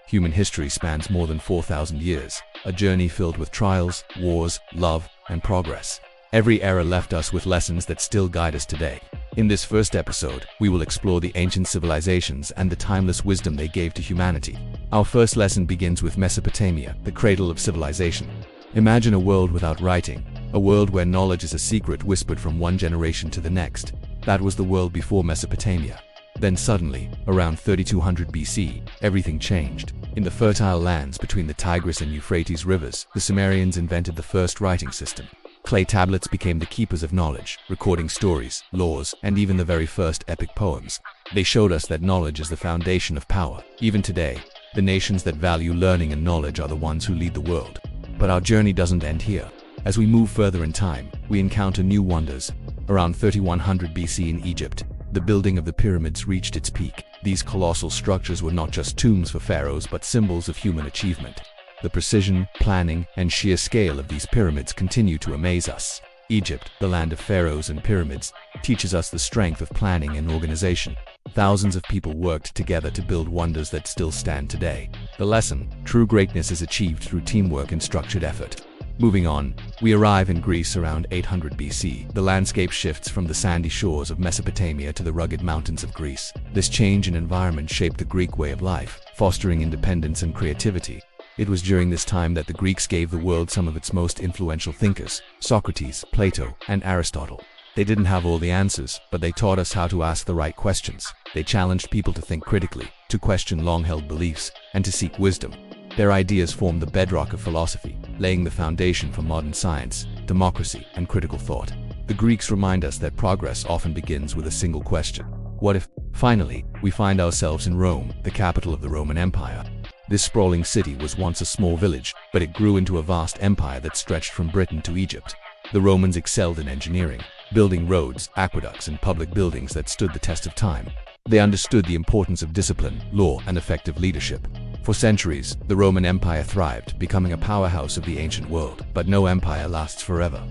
Human history spans more than 4,000 years, a journey filled with trials, wars, love, and progress. Every era left us with lessons that still guide us today. In this first episode, we will explore the ancient civilizations and the timeless wisdom they gave to humanity. Our first lesson begins with Mesopotamia, the cradle of civilization. Imagine a world without writing, a world where knowledge is a secret whispered from one generation to the next. That was the world before Mesopotamia. Then suddenly, around 3200 BC, everything changed. In the fertile lands between the Tigris and Euphrates rivers, the Sumerians invented the first writing system. Clay tablets became the keepers of knowledge, recording stories, laws, and even the very first epic poems. They showed us that knowledge is the foundation of power. Even today, the nations that value learning and knowledge are the ones who lead the world. But our journey doesn't end here. As we move further in time, we encounter new wonders. Around 3100 BC in Egypt, the building of the pyramids reached its peak. These colossal structures were not just tombs for pharaohs but symbols of human achievement. The precision, planning, and sheer scale of these pyramids continue to amaze us. Egypt, the land of pharaohs and pyramids, teaches us the strength of planning and organization. Thousands of people worked together to build wonders that still stand today. The lesson: true greatness is achieved through teamwork and structured effort. Moving on, we arrive in Greece around 800 BC. The landscape shifts from the sandy shores of Mesopotamia to the rugged mountains of Greece. This change in environment shaped the Greek way of life, fostering independence and creativity. It was during this time that the Greeks gave the world some of its most influential thinkers: Socrates, Plato, and Aristotle. They didn't have all the answers, but they taught us how to ask the right questions. They challenged people to think critically, to question long-held beliefs, and to seek wisdom. Their ideas formed the bedrock of philosophy, laying the foundation for modern science, democracy, and critical thought. The Greeks remind us that progress often begins with a single question: what if? Finally, we find ourselves in Rome, the capital of the Roman Empire. This sprawling city was once a small village, but it grew into a vast empire that stretched from Britain to Egypt. The Romans excelled in engineering, building roads, aqueducts, and public buildings that stood the test of time. They understood the importance of discipline, law, and effective leadership. For centuries, the Roman Empire thrived, becoming a powerhouse of the ancient world. But no empire lasts forever.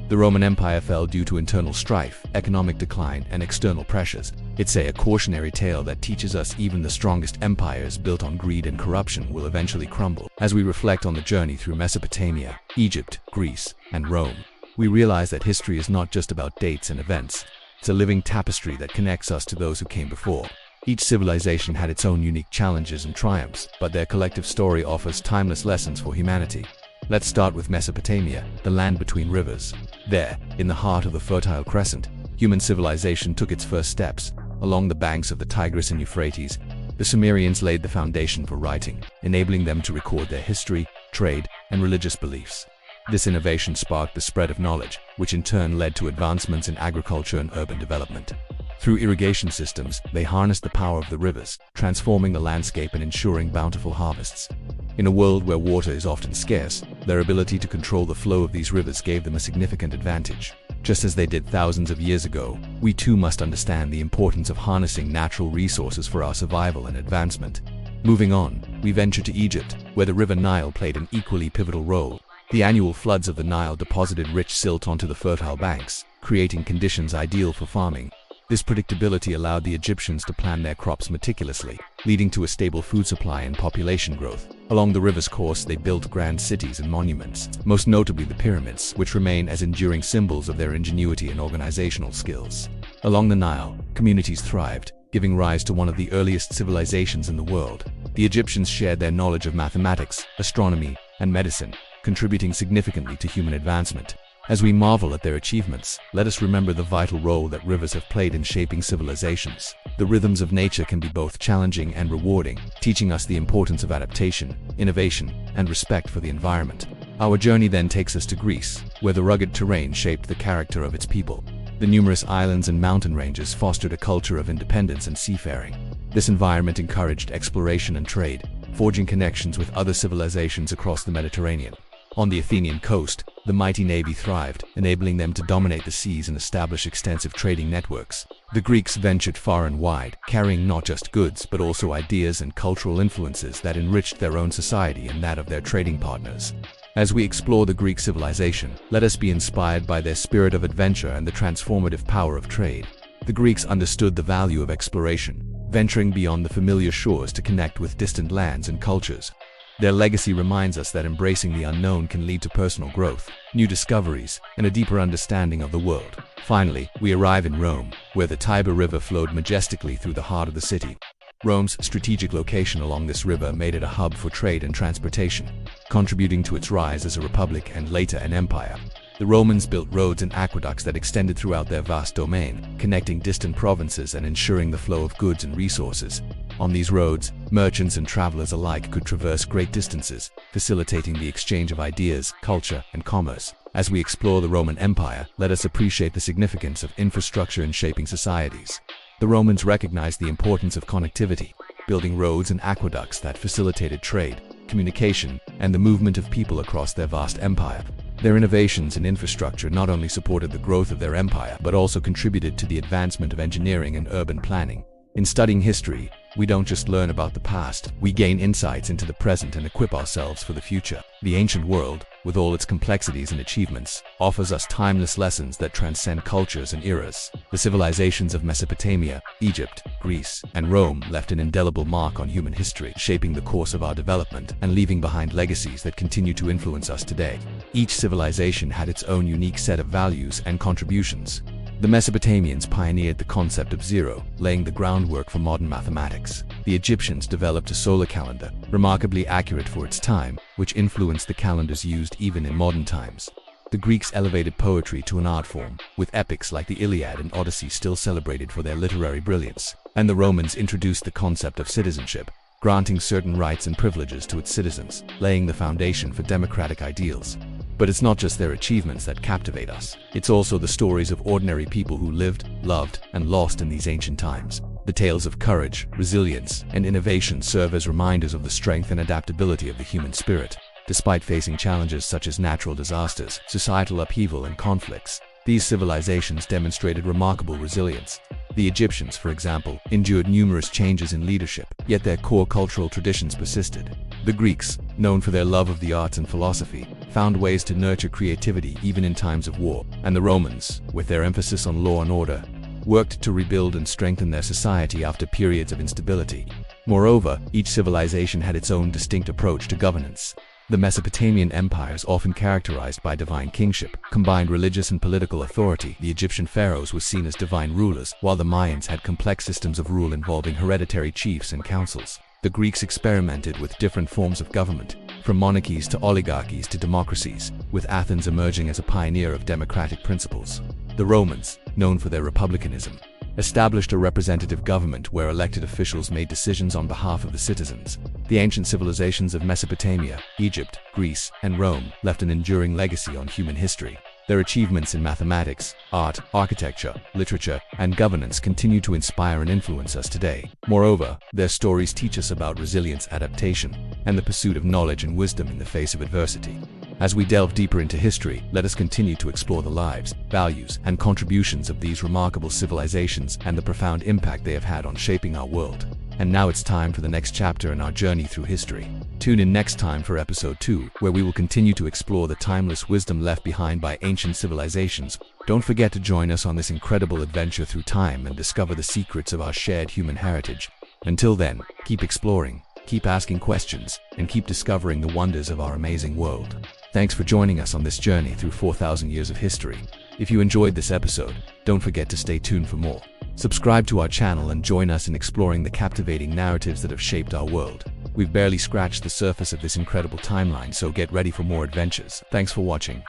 The Roman Empire fell due to internal strife, economic decline, and external pressures. It's a cautionary tale that teaches us even the strongest empires built on greed and corruption will eventually crumble. As we reflect on the journey through Mesopotamia, Egypt, Greece, and Rome, we realize that history is not just about dates and events. It's a living tapestry that connects us to those who came before. Each civilization had its own unique challenges and triumphs, but their collective story offers timeless lessons for humanity. Let's start with Mesopotamia, the land between rivers. There, in the heart of the Fertile Crescent, human civilization took its first steps. Along the banks of the Tigris and Euphrates, the Sumerians laid the foundation for writing, enabling them to record their history, trade, and religious beliefs. This innovation sparked the spread of knowledge, which in turn led to advancements in agriculture and urban development. Through irrigation systems, they harnessed the power of the rivers, transforming the landscape and ensuring bountiful harvests. In a world where water is often scarce, their ability to control the flow of these rivers gave them a significant advantage. Just as they did thousands of years ago, we too must understand the importance of harnessing natural resources for our survival and advancement. Moving on, we venture to Egypt, where the river Nile played an equally pivotal role. The annual floods of the Nile deposited rich silt onto the fertile banks, creating conditions ideal for farming. This predictability allowed the Egyptians to plan their crops meticulously, leading to a stable food supply and population growth. Along the river's course, they built grand cities and monuments, most notably the pyramids, which remain as enduring symbols of their ingenuity and organizational skills. Along the Nile, communities thrived, giving rise to one of the earliest civilizations in the world. The Egyptians shared their knowledge of mathematics, astronomy, and medicine, contributing significantly to human advancement. As we marvel at their achievements, let us remember the vital role that rivers have played in shaping civilizations. The rhythms of nature can be both challenging and rewarding, teaching us the importance of adaptation, innovation, and respect for the environment. Our journey then takes us to Greece, where the rugged terrain shaped the character of its people. The numerous islands and mountain ranges fostered a culture of independence and seafaring. This environment encouraged exploration and trade, forging connections with other civilizations across the Mediterranean. On the Athenian coast, the mighty navy thrived, enabling them to dominate the seas and establish extensive trading networks. The Greeks ventured far and wide, carrying not just goods but also ideas and cultural influences that enriched their own society and that of their trading partners. As we explore the Greek civilization, let us be inspired by their spirit of adventure and the transformative power of trade. The Greeks understood the value of exploration, venturing beyond the familiar shores to connect with distant lands and cultures. Their legacy reminds us that embracing the unknown can lead to personal growth, new discoveries, and a deeper understanding of the world. Finally, we arrive in Rome, where the Tiber River flowed majestically through the heart of the city. Rome's strategic location along this river made it a hub for trade and transportation, contributing to its rise as a republic and later an empire. The Romans built roads and aqueducts that extended throughout their vast domain, connecting distant provinces and ensuring the flow of goods and resources. On these roads, merchants and travelers alike could traverse great distances, facilitating the exchange of ideas, culture, and commerce. As we explore the Roman Empire, let us appreciate the significance of infrastructure in shaping societies. The Romans recognized the importance of connectivity, building roads and aqueducts that facilitated trade, communication, and the movement of people across their vast empire. Their innovations in infrastructure not only supported the growth of their empire, but also contributed to the advancement of engineering and urban planning. In studying history, we don't just learn about the past, we gain insights into the present and equip ourselves for the future. The ancient world, with all its complexities and achievements, offers us timeless lessons that transcend cultures and eras. The civilizations of Mesopotamia, Egypt, Greece, and Rome left an indelible mark on human history, shaping the course of our development and leaving behind legacies that continue to influence us today. Each civilization had its own unique set of values and contributions. The Mesopotamians pioneered the concept of zero, laying the groundwork for modern mathematics. The Egyptians developed a solar calendar, remarkably accurate for its time, which influenced the calendars used even in modern times. The Greeks elevated poetry to an art form, with epics like the Iliad and Odyssey still celebrated for their literary brilliance. And the Romans introduced the concept of citizenship, granting certain rights and privileges to its citizens, laying the foundation for democratic ideals. But it's not just their achievements that captivate us. It's also the stories of ordinary people who lived, loved, and lost in these ancient times. The tales of courage, resilience, and innovation serve as reminders of the strength and adaptability of the human spirit. Despite facing challenges such as natural disasters, societal upheaval, and conflicts, these civilizations demonstrated remarkable resilience. The Egyptians, for example, endured numerous changes in leadership, yet their core cultural traditions persisted. The Greeks, known for their love of the arts and philosophy, found ways to nurture creativity even in times of war. And the Romans, with their emphasis on law and order, worked to rebuild and strengthen their society after periods of instability. Moreover, each civilization had its own distinct approach to governance. The Mesopotamian empires, often characterized by divine kingship, combined religious and political authority. The Egyptian pharaohs were seen as divine rulers, while the Mayans had complex systems of rule involving hereditary chiefs and councils. The Greeks experimented with different forms of government, from monarchies to oligarchies to democracies, with Athens emerging as a pioneer of democratic principles. The Romans, known for their republicanism, established a representative government where elected officials made decisions on behalf of the citizens. The ancient civilizations of Mesopotamia, Egypt, Greece, and Rome left an enduring legacy on human history. Their achievements in mathematics, art, architecture, literature, and governance continue to inspire and influence us today. Moreover, their stories teach us about resilience, adaptation, and the pursuit of knowledge and wisdom in the face of adversity. As we delve deeper into history, let us continue to explore the lives, values, and contributions of these remarkable civilizations and the profound impact they have had on shaping our world. And now it's time for the next chapter in our journey through history. Tune in next time for episode 2, where we will continue to explore the timeless wisdom left behind by ancient civilizations. Don't forget to join us on this incredible adventure through time and discover the secrets of our shared human heritage. Until then, keep exploring, keep asking questions, and keep discovering the wonders of our amazing world. Thanks for joining us on this journey through 4,000 years of history. If you enjoyed this episode, don't forget to stay tuned for more. Subscribe to our channel and join us in exploring the captivating narratives that have shaped our world. We've barely scratched the surface of this incredible timeline, so get ready for more adventures. Thanks for watching.